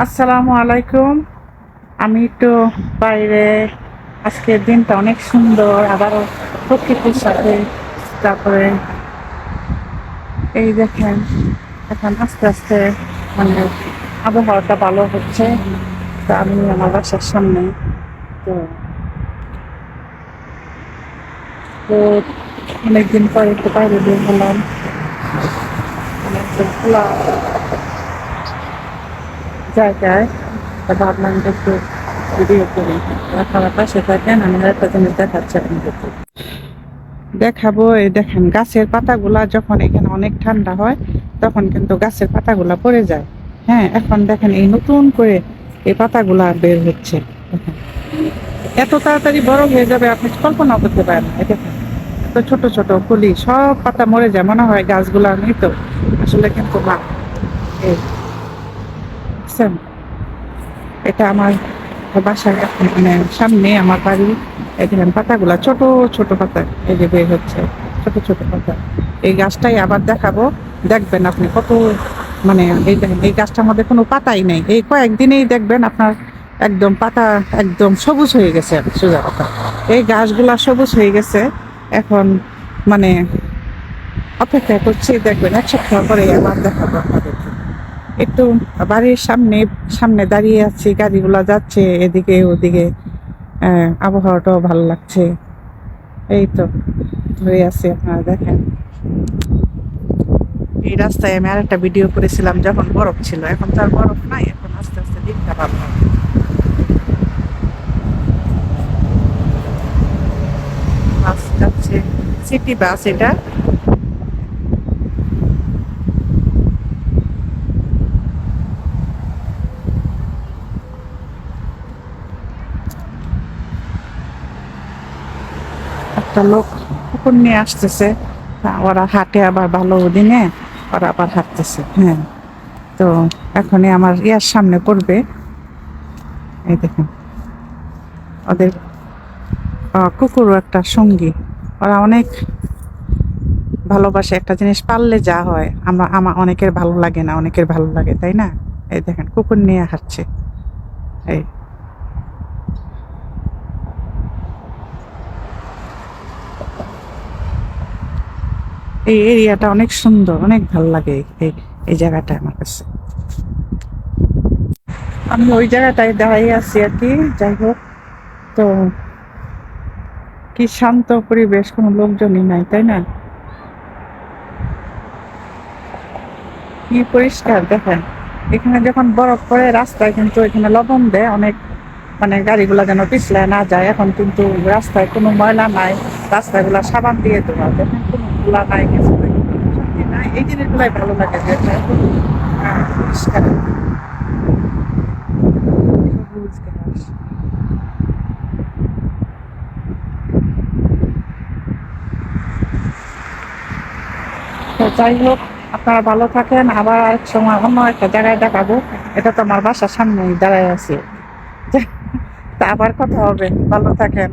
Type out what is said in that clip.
আসসালামু আলাইকুম। আমি একটু বাইরে, আজকের দিনটা অনেক সুন্দর, আবারও প্রকৃতির সাথে। তারপরে এই দেখেন, এখন আস্তে আস্তে মানে আবহাওয়াটা ভালো হচ্ছে। তা আমি আমার বাসার সামনে, তো তো অনেকদিন পরে একটু বাইরে বের হলাম, মানে একটু খোলা জায়গায়। তা ভাবলাম যে একটু ভিডিও করি। আপনারা পাশে থাকেন, আমি একটা জিনিস দেখাচ্ছি আপনাদেরকে। দেখাবো, এই দেখেন গাছের পাতাগুলা যখন এখানে অনেক ঠান্ডা হয় তখন কিন্তু গাছের পাতাগুলা পড়ে যায়। হ্যাঁ, এখন দেখেন এই নতুন করে এই পাতাগুলা বের হচ্ছে। দেখেন এত তাড়াতাড়ি বড় হয়ে যাবে আপনি কল্পনা করতে পারেন না। এই দেখেন এত ছোট ছোট কলি, সব পাতা মরে যায়, মনে হয় গাছগুলা মৃত, আসলে কিন্তু না। এই বুঝছেন, এটা আমার বাসার মানে সামনে আমার বাড়ি। এই দেখেন পাতাগুলা ছোট ছোট পাতা, এই যে বের হচ্ছে ছোট ছোট পাতা। এই গাছটাই আবার দেখাবো, দেখবেন আপনি কত, মানে এই দেখেন এই গাছটার মধ্যে কোনো পাতাই নেই, এই কয়েকদিনেই দেখবেন আপনার একদম পাতা একদম সবুজ হয়ে গেছে। সোজা কথা, এই গাছগুলা সবুজ হয়ে গেছে। এখন মানে অপেক্ষা করছি, দেখবেন এক সপ্তাহ পরে আবার দেখাবো আপনাদেরকে। একটু বাড়ির সামনে সামনে দাঁড়িয়ে আছি, গাড়িগুলা যাচ্ছে এদিকে ওদিকে। আবহাওয়াটাও ভালো লাগছে। এই তো হয়ে আছে, আপনারা দেখেন। এই রাস্তায় আমি আরেকটা ভিডিও করেছিলাম যখন বরফ ছিল, এখন তো আর বরফ নাই, এখন আস্তে আস্তে দিনটা ভালো হবে। বাস যাচ্ছে, সিটি বাস এটা। একটা লোক কুকুর নিয়ে আসতেছে। ওরা হাঁটে আবার ভালো দিনে, ওরা আবার হাঁটতেছে। হ্যাঁ, তো এখনই আমার ইয়ার সামনে পড়বে। এই দেখেন ওদের কুকুরও একটা সঙ্গী। ওরা অনেক ভালোবাসে, একটা জিনিস পাললে যা হয়, আমার অনেকের ভালো লাগে না, অনেকের ভালো লাগে, তাই না? এই দেখেন কুকুর নিয়ে হাঁটছে। এই এই এরিয়াটা অনেক সুন্দর, অনেক ভালো লাগে। এই এই জায়গাটা আমার কাছে, আমি ওই জায়গাটায় দাঁড়িয়ে আছি আর কি। যাই হোক, তো কি শান্ত পরিবেশ, কোনো লোকজনই নাই, তাই না? কি পরিষ্কার দেখেন। এখানে যখন বরফ পড়ে রাস্তায় কিন্তু এখানে লবণ দেয় অনেক, মানে গাড়িগুলা যেন পিছলায় না যায়। এখন কিন্তু রাস্তায় কোনো ময়লা নাই, রাস্তাগুলা সাবান দিয়ে দেওয়া, দেখেন কোনো ধুলা নাই, কিছু নাই, সত্যি নাই। এই জিনিসগুলাই ভালো লাগে যে এটা এত, পরিষ্কার সবুজ ঘাস। তো যাই হোক, আপনারা ভালো থাকেন, আবার আরেক সময় অন্য একটা জায়গায় দেখাবো। এটা তো আমার বাসার সামনেই দাঁড়ায় আছে। তা আবার কথা হবে, ভালো থাকেন।